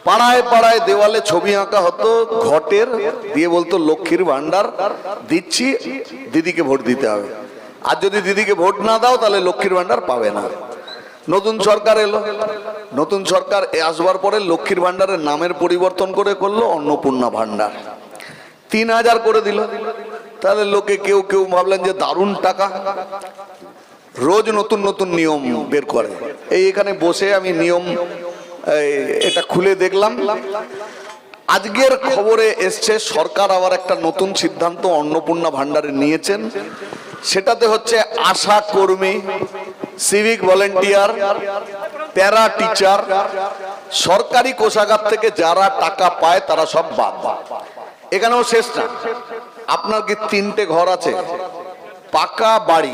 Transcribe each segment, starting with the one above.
পাড়ায় পাড়ায় দেওয়ালে ছবি আঁকা হতো ঘটের, দিয়ে বলতো লক্ষ্মীর ভান্ডার দিচ্ছি, দিদিকে ভোট দিতে হবে। আর যদি দিদিকে ভোট না দাও তাহলে লক্ষ্মীর ভান্ডার পাবে না। নতুন সরকার এলো, নতুন সরকার আসবার পরে লক্ষ্মীর ভান্ডারের নামের পরিবর্তন করে করলো অন্নপূর্ণা ভান্ডার, 3000 করে দিল। তাহলে লোকে কেউ কেউ ভাবলেন যে দারুণ টাকা, রোজ নতুন নতুন নিয়ম বের করে। এই এখানে বসে আমি নিয়ম এটা খুলে দেখলাম। আজকের খবরে এসছে সরকার আবার একটা নতুন সিদ্ধান্ত অন্নপূর্ণা ভান্ডারে নিয়েছেন। সেটাতে হচ্ছে আশা কর্মী, সিভিক ভলেন্টিয়ার, প্যারা টিচার, সরকারি কোষাগার থেকে যারা টাকা পায় তারা সব বাদ। এখানেও শেষ না। আপনার কি 3টে ঘর আছে, পাকা বাড়ি,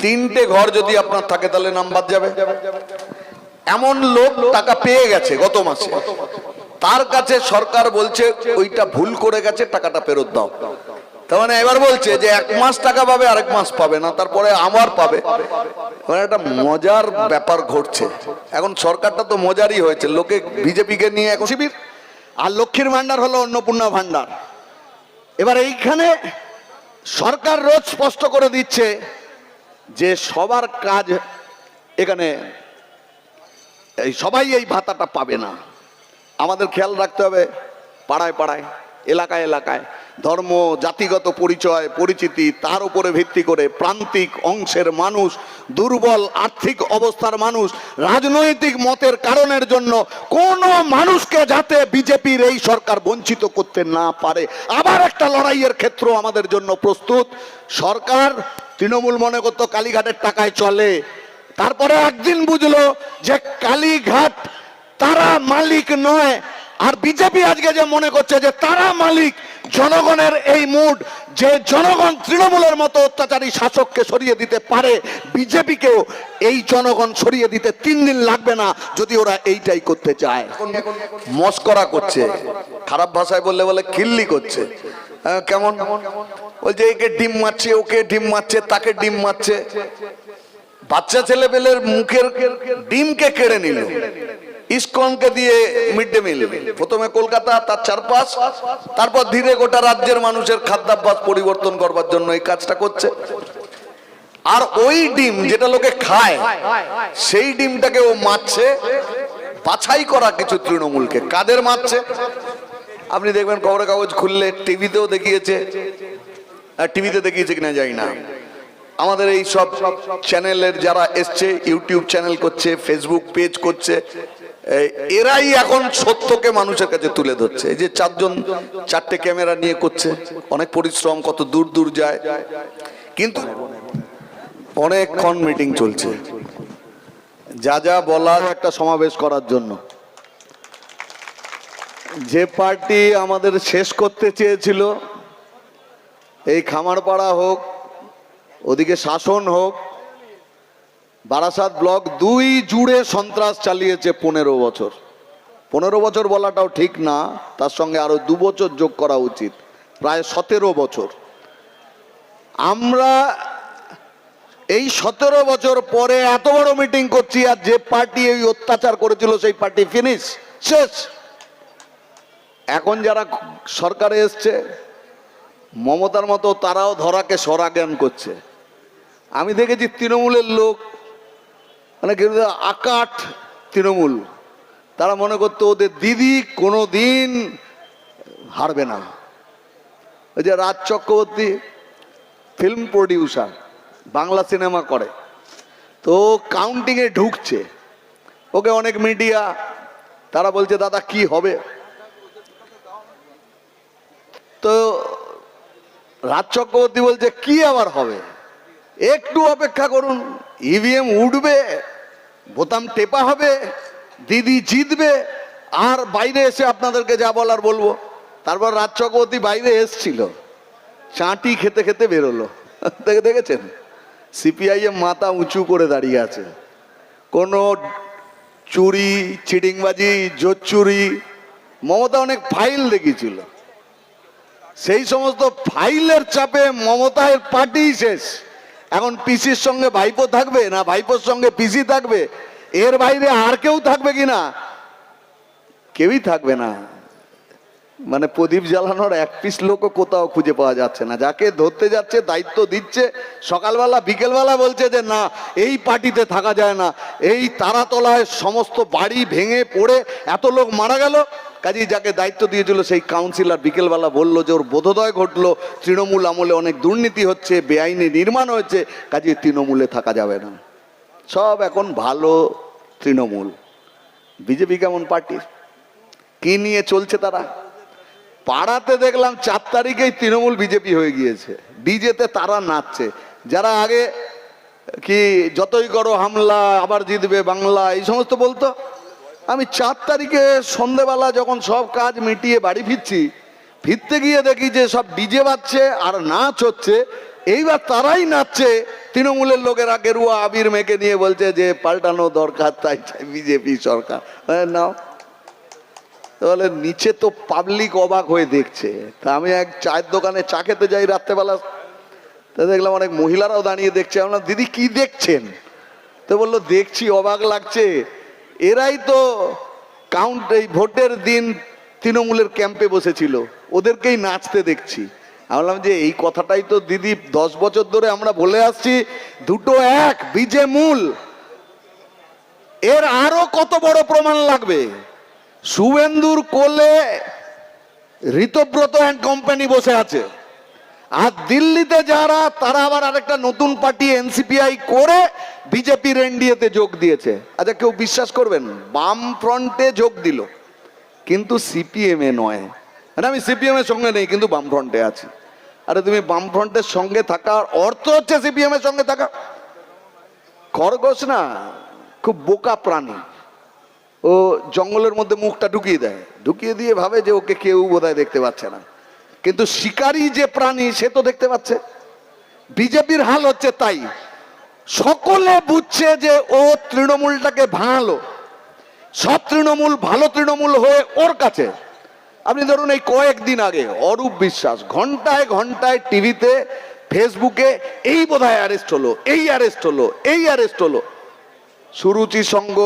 3টে ঘর যদি আপনার থাকে তাহলে নাম বাদ যাবে। এমন লোক টাকা পেয়ে গেছে গত মাসে, তার কাছে সরকার বলছে ওইটা ভুল করে গেছে, টাকাটা ফেরত দাও। তার মানে এবার বলছে যে 1 মাস টাকা পাবে, আরেক মাস পাবে না, তারপরে আবার পাবে। মানে একটা মজার ব্যাপার ঘটছে। এখন সরকারটা তো মজারই হয়েছে, লোকে বিজেপিকে নিয়ে এখন শিবির। আর লক্ষ্মীর ভান্ডার হলো অন্নপূর্ণা ভান্ডার। এবার এইখানে সরকার রোজ স্পষ্ট করে দিচ্ছে যে সবার কাজ এখানে সবাই এই ভাতাটা পাবে না। আমাদের খেয়াল রাখতে হবে পাড়ায় পাড়ায়, এলাকায় এলাকায় ধর্ম, জাতিগত পরিচয়, পরিচিতি, তার উপরে ভিত্তি করে প্রান্তিক অংশের মানুষ, দুর্বল আর্থিক অবস্থার মানুষ, রাজনৈতিক মতের কারণের জন্য কোনো মানুষকে যাতে বিজেপির এই সরকার বঞ্চিত করতে না পারে। আবার একটা লড়াইয়ের ক্ষেত্র আমাদের জন্য প্রস্তুত। সরকার তৃণমূল মনে করতো কালীঘাটের টাকায় চলে, তারপরে একদিন বুঝলো যে কালীঘাট তারা মালিক নয়, আর বিজেপি আজকে যে মনে করছে যে তারা মালিক। জনগণের এই মুড যে জনগণ তৃণমূলের মতো অত্যাচারী শাসককে সরিয়ে দিতে পারে, বিজেপিকেও এই জনগণ সরিয়ে দিতে 3 দিন লাগবে না, যদি ওরা এইটাই করতে চায়। মস্করা করছে, খারাপ ভাষায় বললে বলে খিল্লি করছে। কেমন বলছে একে ডিম মারছে, ওকে ডিম মারছে, তাকে ডিম মারছে। বাচ্চা ছেলে পেলের মুখের ডিমকে কেড়ে নিল ইসকনকে দিয়ে মিড ডে মিল। প্রথমে কলকাতা, তার চারপাশ, তারপর ধীরে গোটা রাজ্যের মানুষের খাদ্যাভ্যাস পরিবর্তন করবার জন্য এই কাজটা করছে। আর ওই ডিম যেটা লোকে খায়, সেই ডিমটাকে ও মারছে বাছাই করা কিছু তৃণমূলকে। কাদের মারছে আপনি দেখবেন খবরের কাগজ খুললে, টিভিতেও দেখিয়েছে, টিভিতে দেখিয়েছে কিনা জানি না। আমাদের এই সব চ্যানেলের যারা এসছে, ইউটিউব চ্যানেল করছে, ফেসবুক পেজ করছে, এরাই এখন সত্যকে মানুষের কাছে তুলে ধরছে। এই যে 4জন 4টে ক্যামেরা নিয়ে করছে, অনেক পরিশ্রম, কত দূর দূর যায়, কিন্তু অনেকক্ষণ মিটিং চলছে যা যা বলার একটা সমাবেশ করার জন্য। যে পার্টি আমাদের শেষ করতে চেয়েছিল, এই খামারপাড়া হোক, ওদিকে শাসন হোক, বারাসাত ব্লক 2 জুড়ে সন্ত্রাস চালিয়েছে 15 বছর। 15 বছর বলাটাও ঠিক না, তার সঙ্গে আরো 2 বছর যোগ করা উচিত, প্রায় 17 বছর। আমরা এই 17 বছর পরে এত বড় মিটিং করছি, আর যে পার্টি এই অত্যাচার করেছিল সেই পার্টি ফিনিশ, শেষ। এখন যারা সরকারে এসছে, মমতার মতো তারাও ধরাকে সরা জ্ঞান করছে। আমি দেখেছি তৃণমূলের লোক, মানে আকাট তৃণমূল, তারা মনে করতো ওদের দিদি কোনো দিন হারবে না। ওই যে Raj Chakraborty film producer, Bangla cinema করে, তো কাউন্টিংয়ে ঢুকছে, ওকে অনেক মিডিয়া তারা বলছে দাদা কি হবে, তো রাজ চক্রবর্তী বলছে কি আবার হবে, একটু অপেক্ষা করুন, ইভিএম উঠবে, বোতাম টেপা হবে, দিদি জিতবে, আর বাইরে এসে আপনাদেরকে যা বলার বলবো। তারপর রাজ চক্রবর্তী বাইরে এসছিল, চাটি খেতে খেতে বেরোলো। দেখেছেন সিপিআইএম মাথা উঁচু করে দাঁড়িয়ে আছে। কোনো চুরি, চিটিংবাজি, জোচ্চুরি, মমতা অনেক ফাইল দেখিয়েছিল, সেই সমস্ত ফাইলের চাপে মমতার পার্টি শেষ। এখন পিসির সঙ্গে ভাইপো থাকবে না ভাইপোর সঙ্গে পিসি থাকবে, এর বাইরে আর কেউ থাকবে কিনা? কেউই থাকবে না। মানে প্রদীপ জ্বালানোর এক পিস লোকও কোথাও খুঁজে পাওয়া যাচ্ছে না। যাকে ধরতে যাচ্ছে, দায়িত্ব দিচ্ছে, সকালবেলা বিকেলবেলা বলছে যে না, এই পার্টিতে থাকা যায় না, এই তারাতলায় সমস্ত বাড়ি ভেঙে পড়ে এত লোক মারা গেল। কাজেই যাকে দায়িত্ব দিয়েছিল সেই কাউন্সিলর বিকেলবেলা বললো যে ওর বোধোদয় ঘটলো, তৃণমূল আমলে অনেক দুর্নীতি হচ্ছে, বেআইনি নির্মাণ হয়েছে, কাজেই তৃণমূলে থাকা যাবে না। সব এখন ভালো তৃণমূল। বিজেপি কেমন পার্টি, কি নিয়ে চলছে তারা? পাড়াতে দেখলাম 4 তারিখেই তৃণমূল বিজেপি হয়ে গিয়েছে, ডিজেতে তারা নাচছে। যারা আগে কি যতই করো হামলা আবার জিতবে বাংলা এই সমস্ত বলতো, আমি 4 তারিখে সন্ধেবেলা যখন সব কাজ মিটিয়ে বাড়ি ফিরতে গিয়ে দেখি যে সব ডিজে বাজছে আর নাচ হচ্ছে। এইবার তারাই নাচছে, তৃণমূলের লোকেরা গেরুয়া আবির মেখে নিয়ে বলছে যে পাল্টানো দরকার, তাই চাই বিজেপি সরকার। নাও, তাহলে নিচে তো পাবলিক অবাক হয়ে দেখছে। তা আমি এক চায়ের দোকানে চা খেতে যাই রাত্রেবেলা, তা দেখলাম অনেক মহিলারাও দাঁড়িয়ে দেখছে। আমরা দিদি কি দেখছেন? তো বললো দেখছি, অবাক লাগছে, এরাই তো এই ভোটের দিন তৃণমূলের ক্যাম্পে বসেছিল, ওদেরকেই নাচতে দেখছি। আমি বললাম যে এই কথাটাই তো দিদি 10 বছর ধরে আমরা বলে আসছি, দুটো এক, বিজে মূল। এর আরো কত বড় প্রমাণ লাগবে? শুভেন্দুর কোলে ঋতব্রত অ্যান্ড কোম্পানি বসে আছে, আর দিল্লিতে যারা, তারা আবার আরেকটা নতুন পার্টি এনসিপিআই করে বিজেপির এনডিএতে যোগ দিয়েছে। আচ্ছা, কেউ বিশ্বাস করবেন? বাম ফ্রন্টে যোগ দিল, কিন্তু সিপিএম এ নয়। মানে আমি সিপিএম এর সঙ্গে নেই, কিন্তু বাম ফ্রন্টে আছি। আরে তুমি বাম ফ্রন্টের সঙ্গে থাকার অর্থ হচ্ছে সিপিএম এর সঙ্গে থাকা? খরগোশ না, খুব বোকা প্রাণী। ও জঙ্গলের মধ্যে মুখটা ঢুকিয়ে দিয়ে ভাবে যে ওকে কেউ বোধহয় দেখতে পাচ্ছে না, কিন্তু শিকারী যে প্রাণী সে তো দেখতে পাচ্ছে। বিজেপির হাল হচ্ছে তাই। সকলে বুঝছে যে ও তৃণমূলটাকে ভাঙালো, সব তৃণমূল ভালো তৃণমূল হয়ে ওর কাছে। আপনি ধরুন এই কয়েকদিন আগে অরূপ বিশ্বাস ঘন্টায় ঘন্টায় টিভিতে ফেসবুকে এই বোধহয় অ্যারেস্ট হলো, এই অ্যারেস্ট হলো, এই অ্যারেস্ট হলো। সুরুচি সঙ্গ,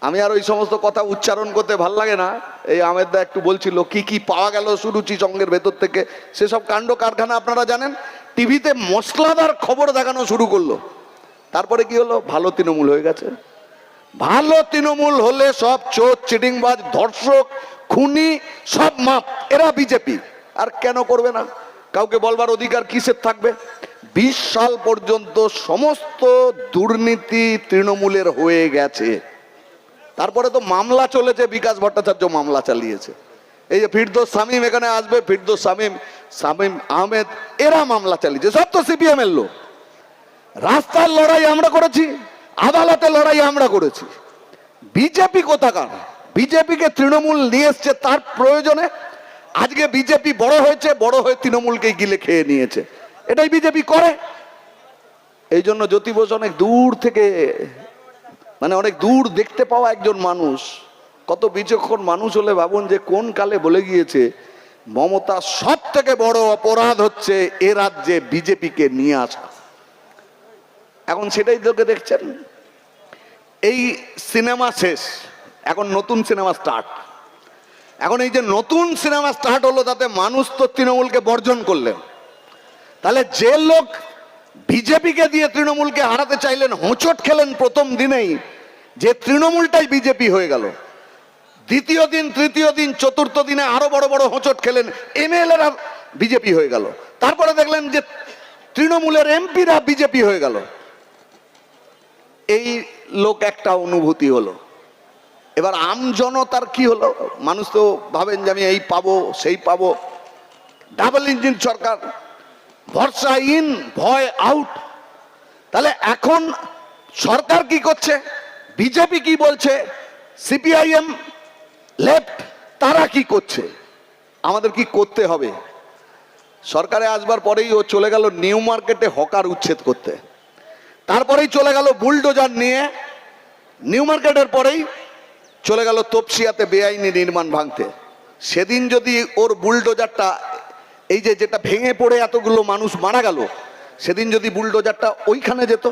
আমি আর ওই সমস্ত কথা উচ্চারণ করতে ভাল লাগে না। এই আমের দা একটু বলছিল কি কি পাওয়া গেল সুরুচি সঙ্গের ভেতর থেকে, সেসব কাণ্ড কারখানা আপনারা জানেন। টিভিতে মশলাদার খবর দেখানো শুরু করলো, তারপরে কি হলো? ভালো তৃণমূল হয়ে গেছে। ভালো তৃণমূল হলে সব চোর চিটিংবাজ ধর্ষক খুনি সব মাপ, এরা বিজেপি। আর কেন করবে না? কাউকে বলবার অধিকার কিসের থাকবে? 20 সাল পর্যন্ত সমস্ত দুর্নীতি তৃণমূলের হয়ে গেছে। তারপরে তো মামলা চলেছে, বিকাশ ভট্টাচার্য মামলা চালিয়েছে। এই যে ফিরদৌস শামীম এখানে আসবে, ফিরদৌস শামীম, শামীম আহমেদ, এরা মামলা চালিয়েছে, সব তো সিপিএম এর লোক। রাস্তার লড়াই আমরা করেছি, আদালতে লড়াই আমরা করেছি। বিজেপি কোথাকার? বিজেপিকে তৃণমূল নিয়ে এসছে তার প্রয়োজনে। আজকে বিজেপি বড় হয়েছে, বড় হয়ে তৃণমূলকে গিলে খেয়ে নিয়েছে। এটাই বিজেপি করে। এই জন্য জ্যোতি বসু অনেক দূর থেকে, মানে অনেক দূর দেখতে পাওয়া একজন মানুষ। কত বিচক্ষণ মানুষ হলে ভাবুন যে কোন কালে বলে গিয়েছে মমতা সব থেকে বড় অপরাধ হচ্ছে এ রাজ্যে বিজেপিকে নিয়ে আসা। এখন সেটাই তোকে দেখছেন। এই সিনেমা শেষ, এখন নতুন সিনেমা স্টার্ট। এখন এই যে নতুন সিনেমা স্টার্ট হলো, তাতে মানুষ তো তৃণমূলকে বর্জন করলেন। তাহলে যে লোক বিজেপিকে দিয়ে তৃণমূলকে হারাতে চাইলেন, হোঁচট খেলেন প্রথম দিনেই, যে তৃণমূলটাই বিজেপি হয়ে গেল। দ্বিতীয় দিন, তৃতীয় দিন, চতুর্থ দিনে আরো বড় বড় হোঁচট খেলেন, এমএলএরা বিজেপি হয়ে গেল। তারপরে দেখলেন যে তৃণমূলের এমপিরা বিজেপি হয়ে গেল। এই লোক একটা অনুভূতি হলো। এবার আমজনতার কি হলো? মানুষ তো ভাবেন যে আমি এই পাবো সেই পাবো। ডাবল ইঞ্জিন সরকার, ভরসা ইন, ভয় আউট। তাহলে এখন সরকার কি করছে, বিজেপি কি বলছে, সিপিআইএম লেফট তারা কি করছে, আমাদের কি করতে হবে? সরকারে আসবার পরেই ও চলে গেল নিউ মার্কেটে হকার উচ্ছেদ করতে, তারপরেই চলে গেল বুলডোজার নিয়ে, নিউ মার্কেটের পরেই চলে গেল তপসিয়াতে বেআইনি নির্মাণ ভাঙতে। সেদিন যদি ওর বুলডোজারটা, এই যে যেটা ভেঙে পড়ে এতগুলো মানুষ মারা গেল, সেদিন যদি বুলডোজারটা ওইখানে যেত,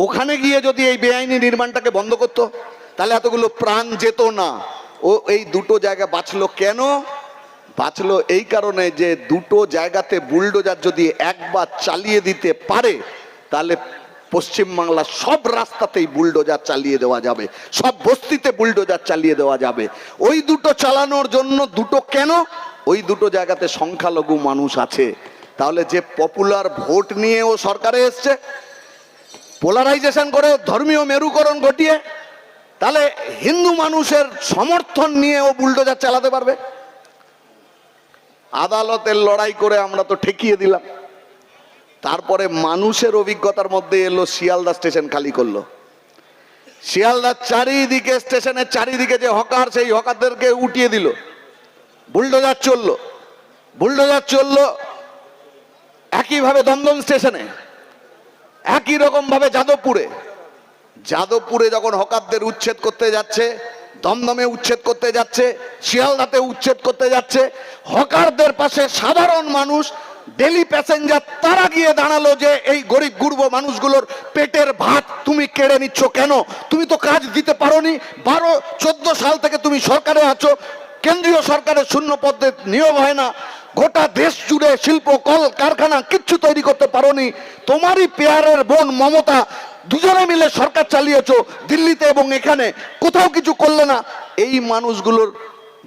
ওখানে গিয়ে যদি এই বেআইনি নির্মাণটাকে বন্ধ করতো তাহলে এতগুলো প্রাণ যেত না। ও এই দুটো জায়গা বাঁচলো কেন? বাঁচলো এই কারণে যে দুটো জায়গাতে বুলডোজার যদি একবার চালিয়ে দিতে পারে তাহলে পশ্চিমবাংলার সব রাস্তাতেই বুলডোজার চালিয়ে দেওয়া যাবে, সব বস্তিতে বুলডোজার চালিয়ে দেওয়া যাবে। ওই দুটো চালানোর জন্য দুটো কেন? ওই দুটো জায়গাতে সংখ্যালঘু মানুষ আছে। তাহলে যে পপুলার ভোট নিয়ে ও সরকারে এসছে, পোলারাইজেশন করে ধর্মীয় মেরুকরণ ঘটিয়ে, তাহলে হিন্দু মানুষের সমর্থন নিয়ে ও বুলডোজার চালাতে পারবে? আদালতের লড়াই করে আমরা তো ঠেকিয়ে দিলাম। তারপরে মানুষের অভিজ্ঞতার মধ্যে এলো, শিয়ালদা স্টেশন খালি করলো। শিয়ালদার চারিদিকে, স্টেশনের চারিদিকে যে হকার, সেই হকারদেরকে উঠিয়ে দিল, বুলডোজার চললো। বুলডোজার চললো একইভাবে দমদম স্টেশনে, একই রকম ভাবে যাদবপুরে যখন হকারদের উচ্ছেদ করতে যাচ্ছে, দমদমে উচ্ছেদ করতে যাচ্ছে, শিয়ালদাতে উচ্ছেদ করতে যাচ্ছে, হকারদের পাশে সাধারণ মানুষ, ডেলি প্যাসেঞ্জার, তারা গিয়ে দাঁড়ালো যে এই গরিব গুরব মানুষগুলোর পেটের ভাত তুমি কেড়ে নিচ্ছ কেন? তুমি তো কাজ দিতে পারোনি। 12-14 সাল থেকে তুমি সরকারে আছো, কেন্দ্রীয় সরকারের শূন্য পদে নিয়োগ হয় না, গোটা দেশ জুড়ে শিল্প কল কারখানা কিচ্ছু তৈরি করতে পারোনি। তোমারই পেয়ারের বোন মমতা, দুজনে মিলে সরকার চালিয়েছো দিল্লিতে এবং এখানে, কোথাও কিছু করলে না। এই মানুষগুলোর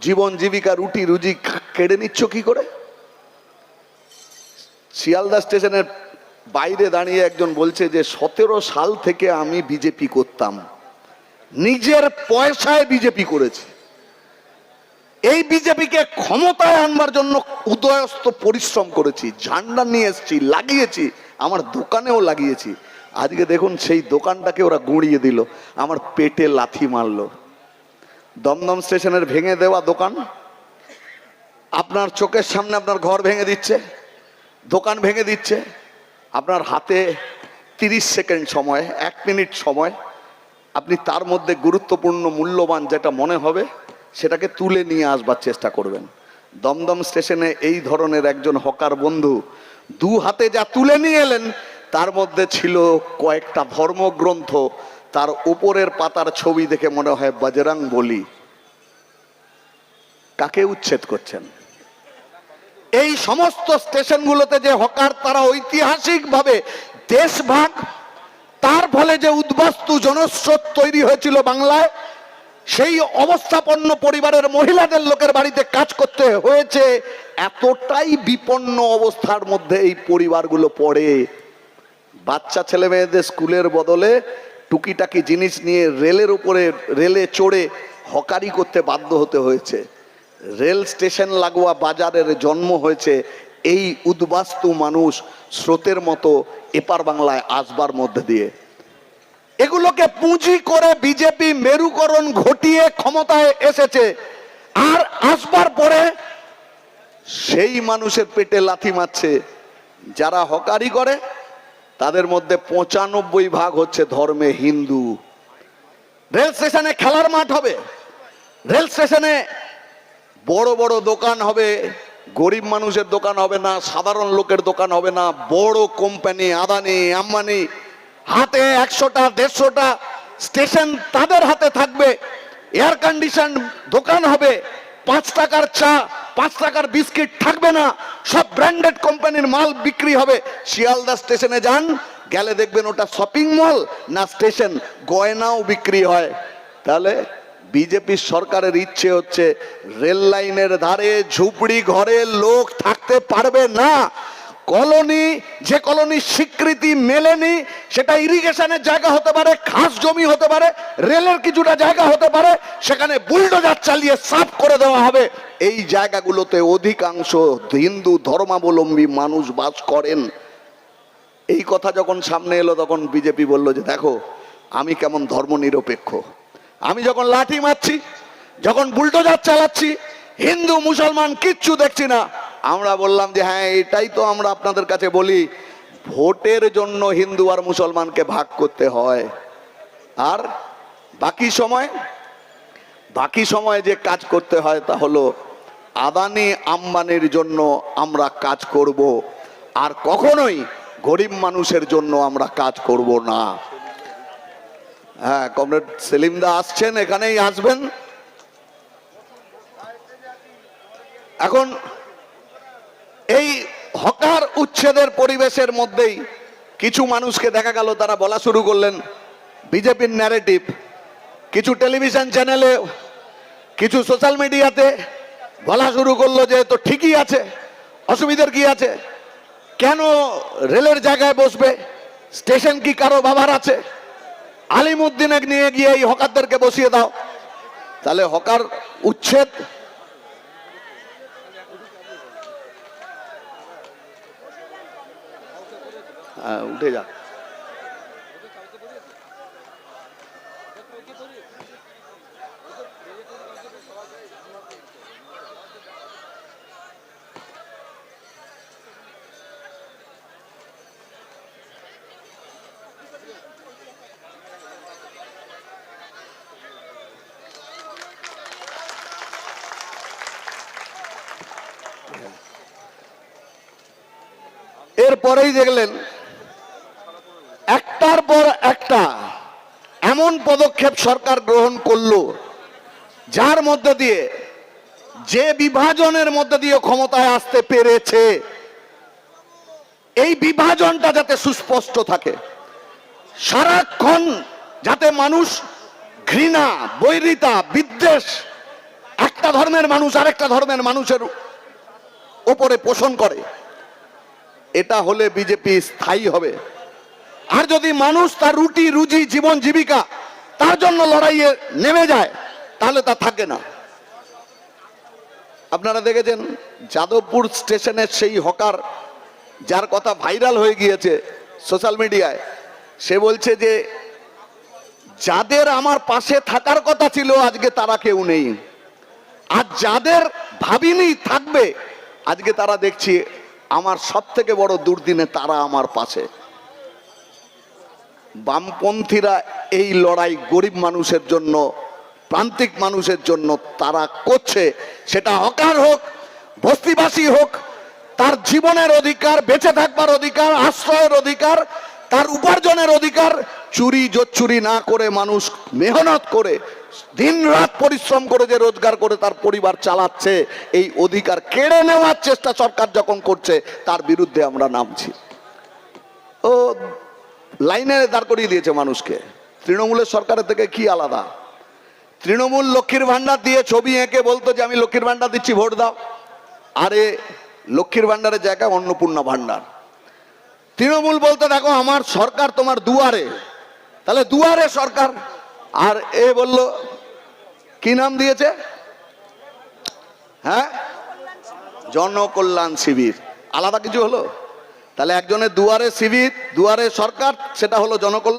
জীবন জীবিকা, রুটি রুজি কেড়ে নিচ্ছ কি করে? শিয়ালদা স্টেশনের বাইরে দাঁড়িয়ে একজন বলছে যে 17 সাল থেকে আমি বিজেপি করতাম, নিজের পয়সায় বিজেপি করেছি, এই বিজেপিকে ক্ষমতায় আনবার জন্য উদয়স্ত পরিশ্রম করেছি, ঝান্ডা নিয়ে এসেছি, লাগিয়েছি, আমার দোকানেও লাগিয়েছি। আজকে দেখুন সেই দোকানটাকে ওরা গুঁড়িয়ে দিল, আমার পেটে লাথি মারলো। দমদম স্টেশনের ভেঙে দেওয়া দোকান আপনার চোখের সামনে আপনার ঘর ভেঙে দিচ্ছে, দোকান ভেঙে দিচ্ছে। আপনার হাতে 30 সেকেন্ড সময়, 1 মিনিট সময়, আপনি তার মধ্যে গুরুত্বপূর্ণ মূল্যবান যেটা মনে হবে সেটাকে তুলে নিয়ে আসবার চেষ্টা করবেন। দমদম স্টেশনে এই ধরনের একজন হকার বন্ধু 2 হাতে যা তুলে নিয়ে এলেন, তার মধ্যে ছিল কয়েকটা ধর্মগ্রন্থ, তার উপরের পাতার ছবি দেখে মনে হয় বজরং বলি। কাকে উচ্ছেদ করছেন? এই সমস্ত স্টেশনগুলোতে যে হকার, তারা ঐতিহাসিকভাবে দেশভাগ, তার ফলে যে উদ্বাস্তু জনস্রোত তৈরি হয়েছিল বাংলায়, সেই অবস্থাপন্ন পরিবারের মহিলাদের লোকের বাড়িতে কাজ করতে হয়েছে। এতটাই বিপন্ন অবস্থার মধ্যে এই পরিবারগুলো পড়ে, বাচ্চা ছেলে মেয়েদের স্কুলের বদলে টুকিটাকি জিনিস নিয়ে রেলের উপরে, রেলে চড়ে হকারি করতে বাধ্য হতে হয়েছে। রেল স্টেশন লাগোয়া বাজারের জন্ম হয়েছে এই উদ্বাস্তু মানুষ স্রোতের মতো এপার বাংলায় আসবার মধ্যে দিয়ে। এগুলোকে পুঁজি করে বিজেপি মেরুকরণ ঘটিয়ে ক্ষমতায় এসেছে, আর আসবার পরে সেই মানুষের পেটে লাথি মারছে। যারা হকারি করে তাদের মধ্যে 95% হচ্ছে ধর্মে হিন্দু। রেল স্টেশনে খেলার মাঠ হবে, রেল স্টেশনে বড় বড় দোকান হবে, গরিব মানুষের দোকান হবে না, সাধারণ লোকের দোকান হবে না। বড় কোম্পানি, আদানি আম্বানি, হাতে 100টা 150টা স্টেশন তাদের হাতে থাকবে। এয়ার কন্ডিশন দোকান হবে, 5 টাকার চা, 5 টাকার বিস্কিট থাকবে না, সব ব্র্যান্ডেড কোম্পানির মাল বিক্রি হবে। শিয়ালদা স্টেশনে যান, গেলে দেখবেন ওটা শপিং মল না স্টেশন, গয়নাও বিক্রি হয়। তাহলে বিজেপি সরকারের ইচ্ছে হচ্ছে রেল লাইনের ধারে ঝুপড়ি ঘরে লোক থাকতে পারবে না। কলোনি, যে কলোনির স্বীকৃতি মেলেনি, সেটা ইরিগেশনের জায়গা হতে পারে, খাস জমি হতে পারে, রেলের কিছুটা জায়গা হতে পারে, সেখানে বুলডোজার চালিয়ে সাফ করে দেওয়া হবে। এই জায়গাগুলোতে অধিকাংশ হিন্দু ধর্মাবলম্বী মানুষ বাস করেন। এই কথা যখন সামনে এলো তখন বিজেপি বলল যে দেখো আমি কেমন ধর্মনিরপেক্ষ, আমি যখন লাঠি মারছি, যখন বুলডোজার চালাচ্ছি, হিন্দু মুসলমান কিচ্ছু দেখছি না। আমরা বললাম যে হ্যাঁ, এটাই তো আমরা আপনাদের কাছে বলি, ভোটের জন্য হিন্দু আর মুসলমানকে ভাগ করতে হয়, আর বাকি সময় যে কাজ করতে হয় তা হলো আদানি আম্বানির জন্য আমরা কাজ করব, আর কখনোই গরিব মানুষের জন্য আমরা কাজ করব না। হ্যাঁ, কমরেড সেলিম দা আসছেন, এখানেই আসবেন। এখন এই হকার উচ্ছেদের পরিবেশের মধ্যেই কিছু মানুষকে দেখা গেল তারা বলা শুরু করলেন বিজেপির ন্যারেটিভ। কিছু টেলিভিশন চ্যানেলে, কিছু সোশ্যাল মিডিয়াতে বলা শুরু করলো যে তো ঠিকই আছে, অসুবিধার কি আছে, কেন রেলের জায়গায় বসবে, স্টেশন কি কারো বাবার আছে, আলিমুদ্দিনে নিয়ে গিয়ে এই হকারদেরকে বসিয়ে দাও। তাহলে হকার উচ্ছেদ উঠে যা। এরপরেই দেখলেন একটার পর একটা এমন পদক্ষেপ সরকার গ্রহণ করলো যার মধ্যে দিয়ে, যে বিভাজনের মধ্যে দিয়ে ক্ষমতায় আসতে পেরেছে, এই বিভাজনটা যাতে সুস্পষ্ট থাকে, সারাক্ষণ যাতে মানুষ ঘৃণা, বৈরিতা, বিদ্বেষ একটা ধর্মের মানুষ আরেকটা ধর্মের মানুষের ওপরে পোষণ করে, এটা হলে বিজেপি স্থায়ী হবে। আর যদি মানুষ তার রুটি রুজি জীবন জীবিকা তার জন্য লড়াইয়ে নেমে যায়, তাহলে তা থাকে না। আপনারা দেখেছেন যাদবপুর স্টেশনের সেই হকার, যার কথা ভাইরাল হয়ে গিয়েছে সোশ্যাল মিডিয়ায়, সে বলছে যে যাদের আমার পাশে থাকার কথা ছিল আজকে তারা কেউ নেই, আর যাদের ভাবিনি থাকবে আজকে তারা দেখছি আমার সব থেকে বড় দুর্দিনে তারা আমার পাশে। বামপন্থীরা এই লড়াই গরিব মানুষের জন্য, প্রান্তিক মানুষের জন্য তারা করছে, সেটা হকার হোক, বস্তিবাসী হোক, তার জীবনের অধিকার, বেঁচে থাকবার অধিকার, আশ্রয়ের অধিকার, তার উপার্জনের অধিকার, চুরি জোচ্চুরি না করে মানুষ মেহনত করে দিন রাত পরিশ্রম করে যে রোজগার করে তার পরিবার চালাচ্ছে, এই অধিকার কেড়ে নেওয়ার চেষ্টা সরকার যখন করছে তার বিরুদ্ধে আমরা নামছি। ও লাইনে দাঁড় করিয়ে দিয়েছে মানুষকে। তৃণমূলের সরকারের থেকে কি আলাদা? তৃণমূল লক্ষ্মীর ভান্ডার দিয়ে ছবি এঁকে বলতো যে আমি লক্ষ্মীর ভান্ডার দিচ্ছি, ভোট দাও। আরে লক্ষ্মীর ভান্ডারের জায়গায় অন্নপূর্ণা ভান্ডার। তৃণমূল বলতে দেখো আমার সরকার তোমার দুয়ারে, তাহলে দুয়ারে সরকার। আর এ বলল কি নাম দিয়েছে, হ্যাঁ, জনকল্যাণ শিবির। আলাদা কিছু হলো? তাহলে একজনের দুয়ারে শিবির, দুয়ারে সরকার, সেটা হলো জনকল্যাণ।